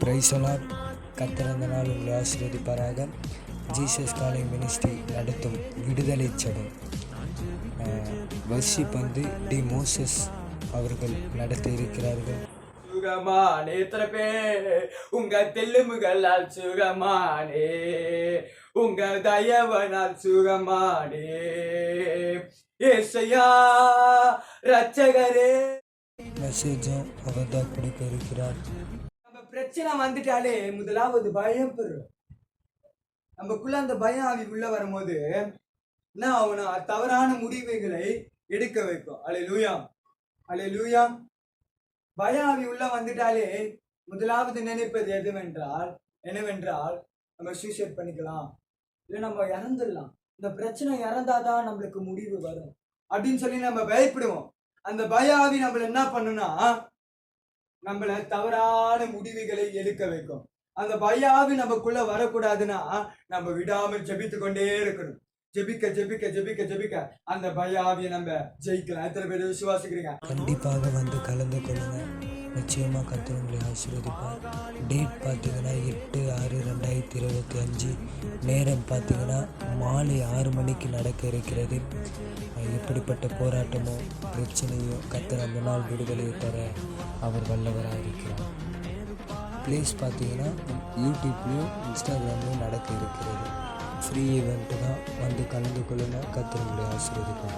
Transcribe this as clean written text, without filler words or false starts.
Price allot. கர்த்தர் அந்த நாள் உங்களை ஆசீர்வதிப்பாராக. ஜீசஸ் காலிங் மினிஸ்ட்ரி நடத்தும் விடுதலை சபை வர்ஷிப் டி மோசஸ் அவர்கள் நடத்த இருக்கிறார்கள். சுகமானே திறப்பே உங்க தெல்லுமுகளால் சுகமானே, உங்க தயவனால் சுகமானே, ஏசையா ரட்சகரே. மெசேஜும் அவர் தான் கொடுக்க இருக்கிறார். நம்ம பிரச்சனை வந்துட்டாலே முதலாவது பயப்படுறோம். நமக்குள்ள அந்த பயம் ஆவி உள்ள வரும்போது என்ன ஆகுனா தவறான முடிவுகளை எடுக்க வைக்கும். அல்லேலூயா, அல்லேலூயா. பயம் ஆவி உள்ள வந்துட்டாலே முதலாவது நினைப்பது என்னவென்றால் நம்ம சூசைட் பண்ணிக்கலாம், இல்லை நம்ம இறந்துடலாம், இந்த பிரச்சனை இறந்தாதான் நம்மளுக்கு முடிவு வரும் அப்படின்னு சொல்லி நம்ம பயப்படுவோம். அந்த பய ஆவி நம்மள என்ன பண்ணுனா நம்மள தவறான முடிவுகளை எடுக்க வைக்கும். அந்த பய ஆவி நமக்குள்ள வரக்கூடாதுன்னா நம்ம விடாமல் ஜெபித்து கொண்டே இருக்கணும். ஜெபிக்க ஜெபிக்க ஜெபிக்க ஜெபிக்க அந்த பய ஆவியை நம்ம ஜெயிக்கலாம். எத்தனை பேர் விசுவாசிக்கிறீங்க? கண்டிப்பாக வந்து கலந்து கொள்ளுங்க. நிச்சயமாக கர்த்தர் உங்களை ஆசீர்வதிப்பார். டேட் பார்த்தீங்கன்னா 8/6/2025. நேரம் பார்த்தீங்கன்னா மாலை 6 மணிக்கு நடக்க இருக்கிறது. எப்படிப்பட்ட போராட்டமோ பிரச்சனையோ கர்த்தர் அந்த நாள் விடுதலையை தர அவர் வல்லவராக இருக்கிறார். பிளேஸ் பார்த்தீங்கன்னா யூடியூப்லேயும் இன்ஸ்டாகிராம்லேயும் நடக்க இருக்கிறது. ஃப்ரீ ஈவெண்ட்டு தான். வந்து கலந்து கொள்ளுங்க. கர்த்தர் உங்களை ஆசீர்வதிப்பார்.